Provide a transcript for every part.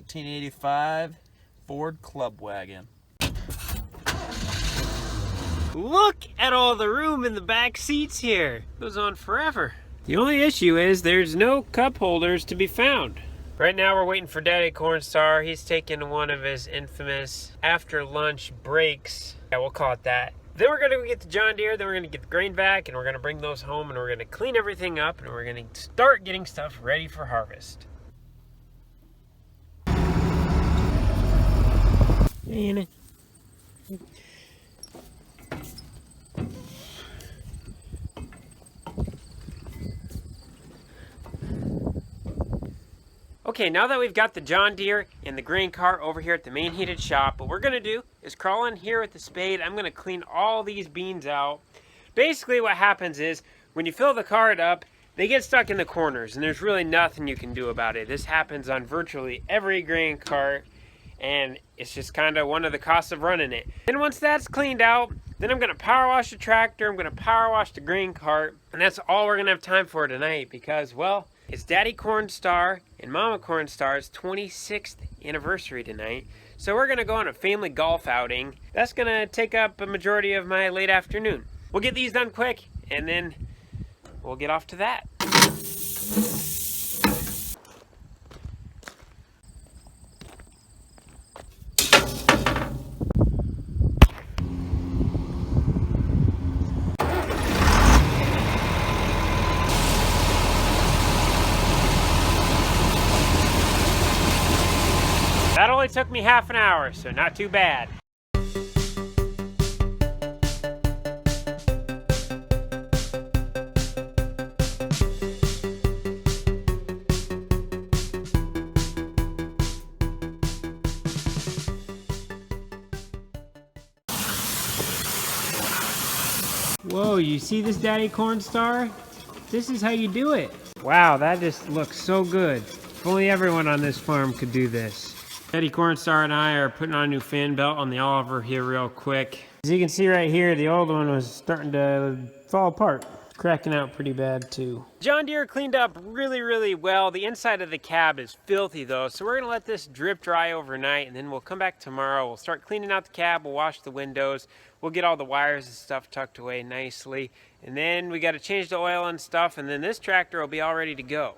1985 Ford Club Wagon. Look at all the room in the back seats here. It goes on forever. The only issue is there's no cup holders to be found. Right now we're waiting for Daddy Cornstar. He's taking one of his infamous after lunch breaks. Yeah, we'll call it that. Then we're gonna get the John Deere, then we're gonna get the grain vac, and we're gonna bring those home, and we're gonna clean everything up, and we're gonna start getting stuff ready for harvest. Okay, now that we've got the John Deere and the grain cart over here at the main heated shop, what we're gonna do is crawl in here with the spade. I'm gonna clean all these beans out. Basically what happens is when you fill the cart up, they get stuck in the corners and there's really nothing you can do about it. This happens on virtually every grain cart and it's just kind of one of the costs of running it. And once that's cleaned out, then I'm gonna power wash the tractor, I'm gonna power wash the grain cart, and that's all we're gonna have time for tonight because, well, it's Daddy Cornstar and Mama Cornstar's 26th anniversary tonight. So we're gonna go on a family golf outing. That's gonna take up a majority of my late afternoon. We'll get these done quick and then we'll get off to that. That only took me half an hour, so not too bad. Whoa, you see this, Daddy Cornstar? This is how you do it. Wow, that just looks so good. If only everyone on this farm could do this. Daddy Cornstar and I are putting on a new fan belt on the auger here real quick. As you can see right here, the old one was starting to fall apart. Cracking out pretty bad too. John Deere cleaned up really well. The inside of the cab is filthy though, so we're gonna let this drip dry overnight and then we'll come back tomorrow. We'll start cleaning out the cab, we'll wash the windows, we'll get all the wires and stuff tucked away nicely, and then we gotta change the oil and stuff, and then this tractor will be all ready to go.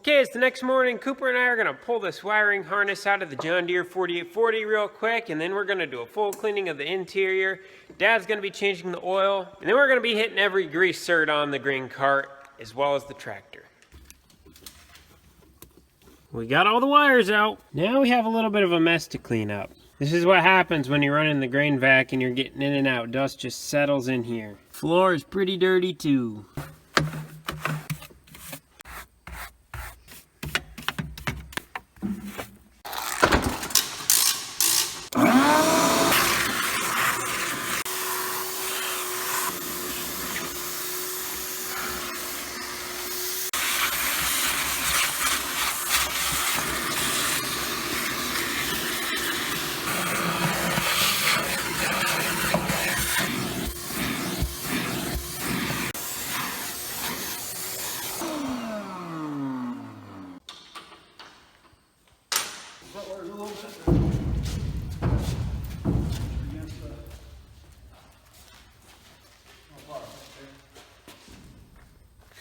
Okay, it's the next morning. Cooper and I are gonna pull this wiring harness out of the John Deere 4840 real quick, and then we're gonna do a full cleaning of the interior. Dad's gonna be changing the oil, and then we're gonna be hitting every grease cert on the grain cart, as well as the tractor. We got all the wires out. Now we have a little bit of a mess to clean up. This is what happens when you're running the grain vac and you're getting in and out. Dust just settles in here. Floor is pretty dirty too.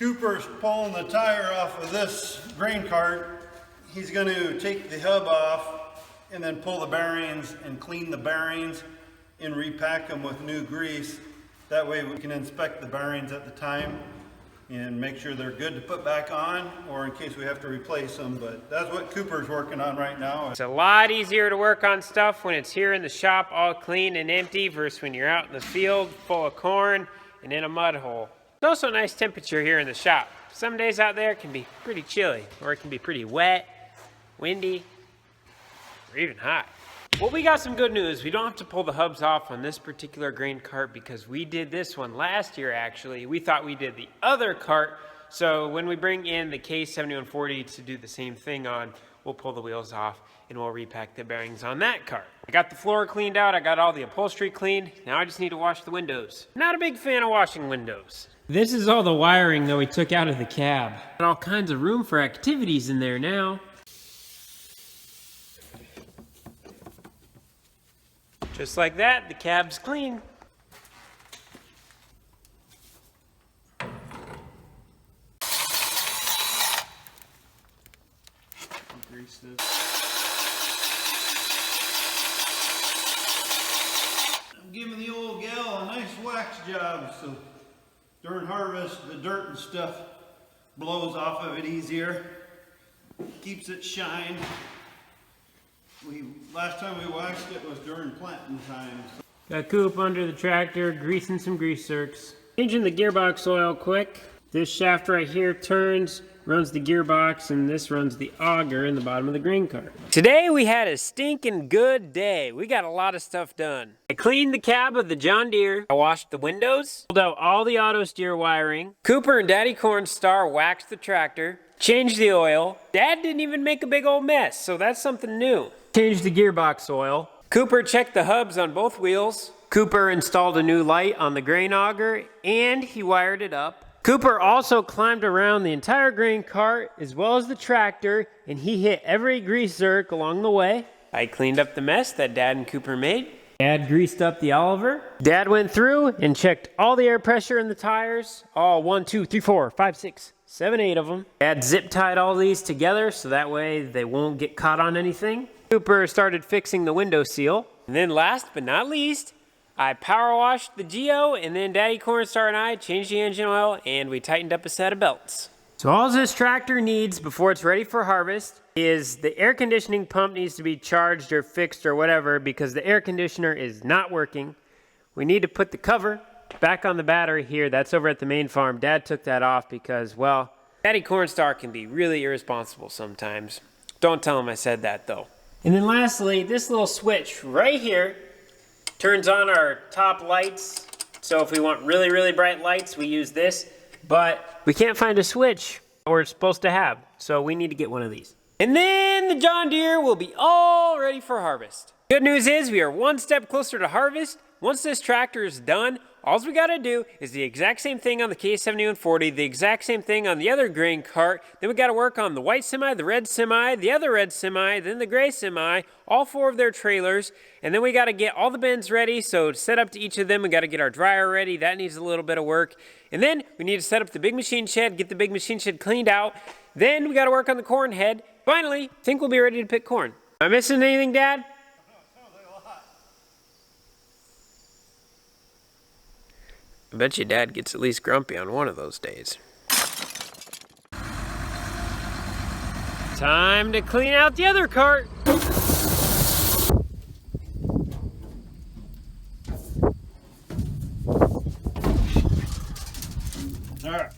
Cooper's pulling the tire off of this grain cart. He's going to take the hub off and then pull the bearings and clean the bearings and repack them with new grease. That way we can inspect the bearings at the time and make sure they're good to put back on, or in case we have to replace them. But that's what Cooper's working on right now. It's a lot easier to work on stuff when it's here in the shop all clean and empty versus when you're out in the field full of corn and in a mud hole. It's also a nice temperature here in the shop. Some days out there can be pretty chilly, or it can be pretty wet, windy, or even hot. Well, we got some good news. We don't have to pull the hubs off on this particular grain cart because we did this one last year actually. We thought we did the other cart, so when we bring in the K7140 to do the same thing on, we'll pull the wheels off and we'll repack the bearings on that cart. I got the floor cleaned out, I got all the upholstery cleaned. Now I just need to wash the windows. Not a big fan of washing windows. This is all the wiring that we took out of the cab. Got all kinds of room for activities in there now. Just like that, the cab's clean. Grease this. I'm giving the old gal a nice wax job so during harvest the dirt and stuff blows off of it easier, keeps it shine. Last time we waxed it was during planting time. Got Coop under the tractor, greasing some grease zerks. Changing the gearbox oil quick. This shaft right here turns, runs the gearbox, and this runs the auger in the bottom of the grain cart. Today we had a stinking good day. We got a lot of stuff done. I cleaned the cab of the John Deere. I washed the windows, pulled out all the auto steer wiring. Cooper and Daddy Cornstar waxed the tractor, changed the oil. Dad didn't even make a big old mess, so that's something new. Changed the gearbox oil. Cooper checked the hubs on both wheels. Cooper installed a new light on the grain auger, and he wired it up. Cooper also climbed around the entire grain cart as well as the tractor, and he hit every grease zerk along the way. I cleaned up the mess that Dad and Cooper made. Dad greased up the Oliver. Dad went through and checked all the air pressure in the tires. All 1, 2, 3, 4, 5, 6, 7, 8 of them. Dad zip tied all these together so that way they won't get caught on anything. Cooper started fixing the window seal. And then last but not least, I power washed the Geo, and then Daddy Cornstar and I changed the engine oil, and we tightened up a set of belts. So all this tractor needs before it's ready for harvest is the air conditioning pump needs to be charged or fixed or whatever because the air conditioner is not working. We need to put the cover back on the battery here. That's over at the main farm. Dad took that off because, well, Daddy Cornstar can be really irresponsible sometimes. Don't tell him I said that, though. And then lastly, this little switch right here turns on our top lights. So if we want really, really bright lights, we use this. But we can't find a switch we're supposed to have. So we need to get one of these. And then the John Deere will be all ready for harvest. Good news is we are one step closer to harvest. Once this tractor is done, all we got to do is the exact same thing on the K7140, the exact same thing on the other grain cart. Then we got to work on the white semi, the red semi, the other red semi, then the gray semi, all 4 of their trailers. And then we got to get all the bins ready. So to set up to each of them, we got to get our dryer ready. That needs a little bit of work. And then we need to set up the big machine shed, get the big machine shed cleaned out. Then we got to work on the corn head. Finally, I think we'll be ready to pick corn. Am I missing anything, Dad? I bet your dad gets at least grumpy on one of those days. Time to clean out the other cart. All right.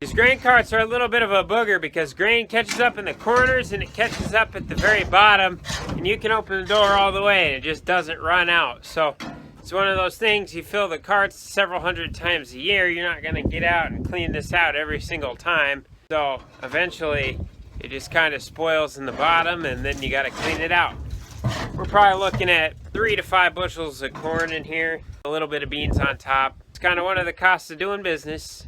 These grain carts are a little bit of a booger because grain catches up in the corners and it catches up at the very bottom, and you can open the door all the way and it just doesn't run out. So it's one of those things, you fill the carts several hundred times a year, you're not gonna get out and clean this out every single time. So eventually it just kind of spoils in the bottom and then you gotta clean it out. We're probably looking at 3 to 5 bushels of corn in here, a little bit of beans on top. It's kind of one of the costs of doing business.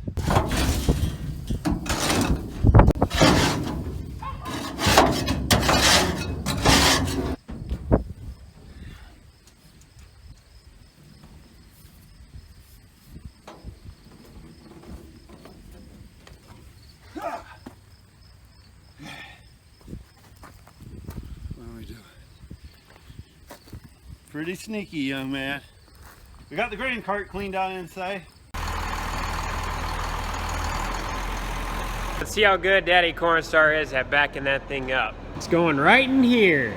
Pretty sneaky, young man. We got the grain cart cleaned out inside. Let's see how good Daddy Cornstar is at backing that thing up. It's going right in here.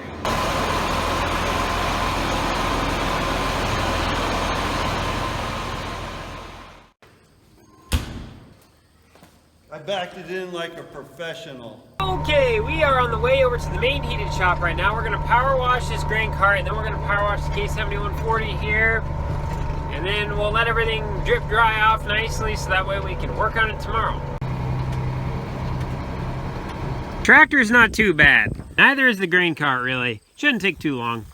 I backed it in like a professional. Okay, we are on the way over to the main heated shop right now. We're gonna power wash this grain cart, and then we're gonna power wash the K7140 here. And then we'll let everything drip dry off nicely so that way we can work on it tomorrow. Tractor's not too bad. Neither is the grain cart, really. Shouldn't take too long.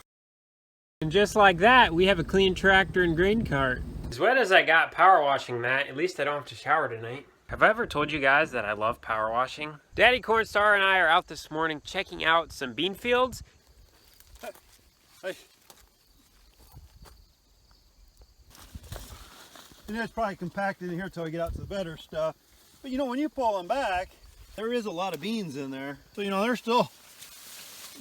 And just like that, we have a clean tractor and grain cart. As wet as I got power washing that, at least I don't have to shower tonight. Have I ever told you guys that I love power washing? Daddy Cornstar and I are out this morning checking out some bean fields. Hey. And it's probably compacted in here until we get out to the better stuff. But you know, when you pull them back, there is a lot of beans in there. So you know, there's still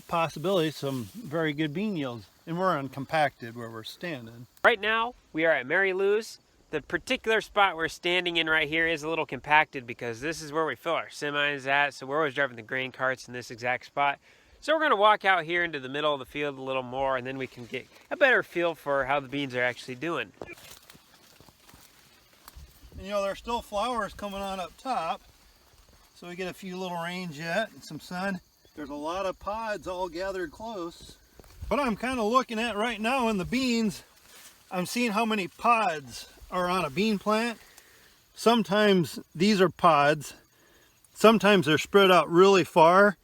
possibility some very good bean yields. And we're uncompacted where we're standing. Right now, we are at Mary Lou's. The particular spot we're standing in right here is a little compacted because this is where we fill our semis at. So we're always driving the grain carts in this exact spot. So we're gonna walk out here into the middle of the field a little more, and then we can get a better feel for how the beans are actually doing. And you know, there's still flowers coming on up top. So we get a few little rains yet and some sun. There's a lot of pods all gathered close. What I'm kind of looking at right now in the beans, I'm seeing how many pods are on a bean plant. Sometimes these are pods. Sometimes they're spread out really far.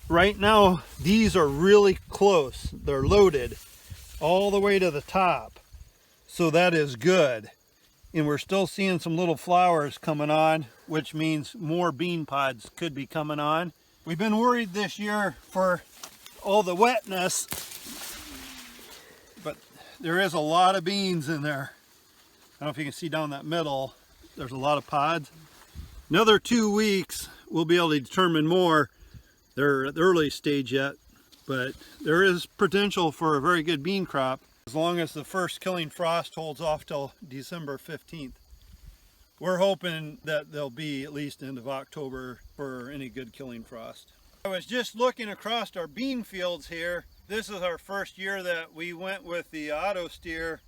Right now, these are really close. They're loaded all the way to the top. So that is good. And we're still seeing some little flowers coming on, which means more bean pods could be coming on. We've been worried this year for all the wetness, but there is a lot of beans in there. I don't know if you can see down that middle, there's a lot of pods. Another 2 weeks, we'll be able to determine more. They're at the early stage yet, but there is potential for a very good bean crop as long as the first killing frost holds off till December 15th. We're hoping that there'll be at least end of October for any good killing frost. I was just looking across our bean fields here. This is our first year that we went with the auto steer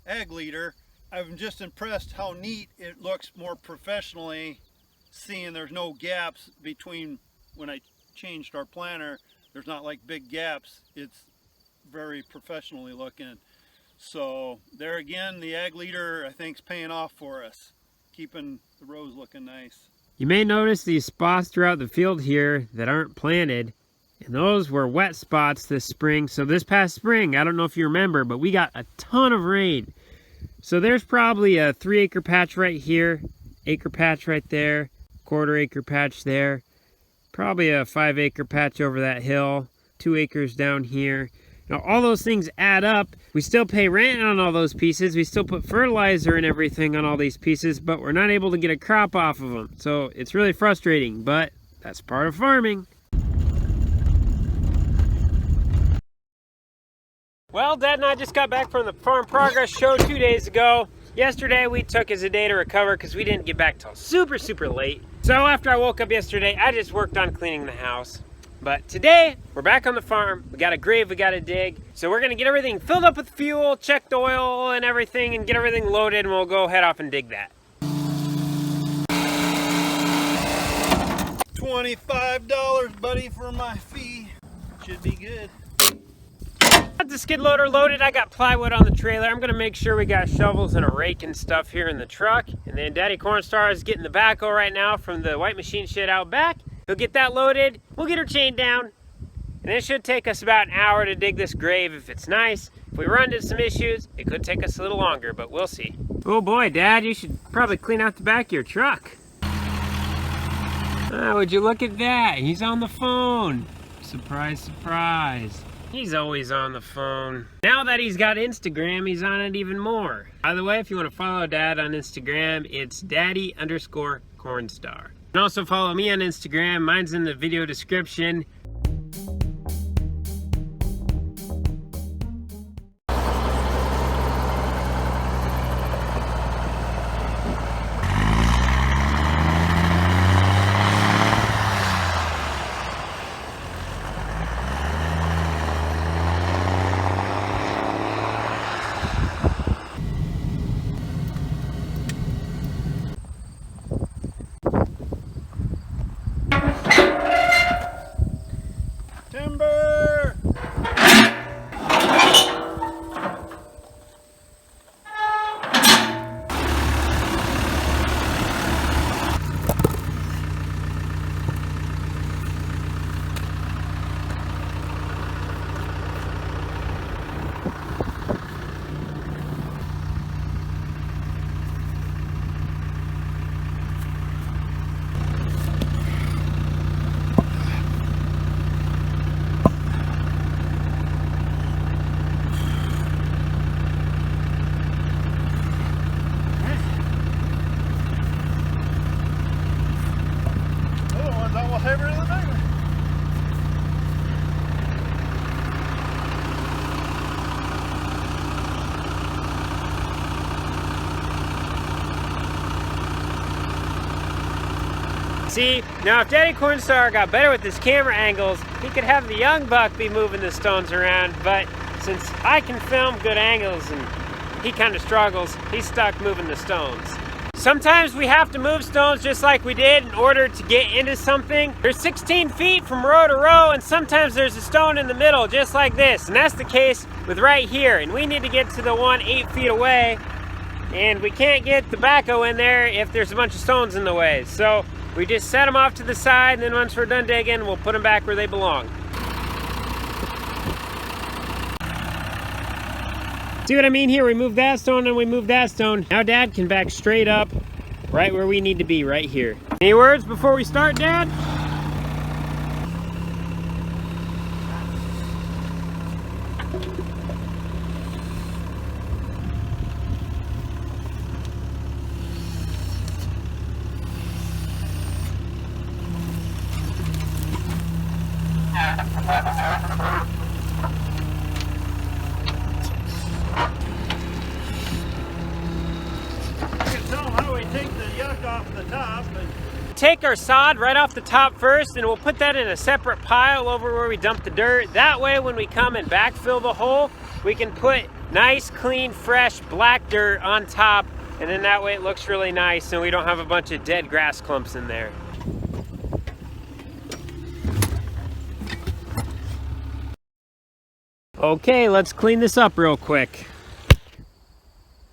ag leader. I'm just impressed how neat it looks more professionally, seeing there's no gaps between when I changed our planter. There's not like big gaps. It's very professionally looking. So there again, the ag leader I think is paying off for us, keeping the rows looking nice. You may notice these spots throughout the field here that aren't planted, and those were wet spots this spring. So this past spring, I don't know if you remember, but we got a ton of rain. So there's probably a 3-acre patch right here, acre patch right there, 1/4 acre patch there, probably a 5-acre patch over that hill, 2 acres down here. Now all those things add up. We still pay rent on all those pieces. We still put fertilizer and everything on all these pieces, but we're not able to get a crop off of them. So it's really frustrating, but that's part of farming. Well, Dad and I just got back from the Farm Progress show 2 days ago. Yesterday we took as a day to recover because we didn't get back till super late. So after I woke up yesterday, I just worked on cleaning the house. But today, we're back on the farm. We got a grave we gotta dig. So we're gonna get everything filled up with fuel, check the oil and everything, and get everything loaded, and we'll go head off and dig that. $25, buddy, for my fee. Should be good. Got the skid loader loaded. I got plywood on the trailer. I'm gonna make sure we got shovels and a rake and stuff here in the truck. And then Daddy Cornstar is getting the backhoe right now from the white machine shed out back. He'll get that loaded. We'll get her chained down. And it should take us about an hour to dig this grave if it's nice. If we run into some issues, it could take us a little longer, but we'll see. Oh boy, Dad, you should probably clean out the back of your truck. Would you look at that? He's on the phone. Surprise, surprise. He's always on the phone. Now that he's got Instagram, he's on it even more. By the way, if you want to follow Dad on Instagram, it's Daddy_Cornstar. You can also follow me on Instagram. Mine's in the video description. heavier than the big one. See, now if Daddy Cornstar got better with his camera angles, he could have the young buck be moving the stones around, but since I can film good angles and he kind of struggles, he's stuck moving the stones. Sometimes we have to move stones just like we did in order to get into something. There's 16 feet from row to row, and sometimes there's a stone in the middle just like this, and that's the case with right here, and we need to get to the one 8 feet away, and we can't get the backhoe in there if there's a bunch of stones in the way. So we just set them off to the side, and then once we're done digging, we'll put them back where they belong. See what I mean here? We move that stone and we move that stone. Now Dad can back straight up right where we need to be, right here. Any words before we start, Dad? Take our sod right off the top first, and we'll put that in a separate pile over where we dump the dirt. That way when we come and backfill the hole, we can put nice, clean, fresh black dirt on top, and then that way it looks really nice and we don't have a bunch of dead grass clumps in there. Okay, let's clean this up real quick.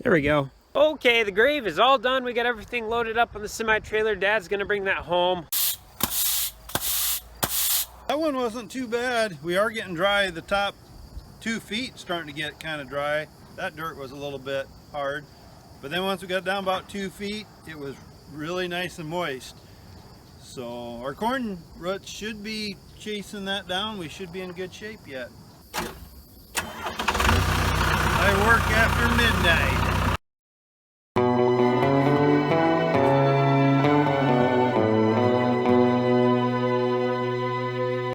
There we go. Okay, the grave is all done. We got everything loaded up on the semi-trailer. Dad's gonna bring that home. That one wasn't too bad. We are getting dry. The top 2 feet starting to get kind of dry. That dirt was a little bit hard. But then once we got down about 2 feet, it was really nice and moist. So our corn roots should be chasing that down. We should be in good shape yet. I work after midnight.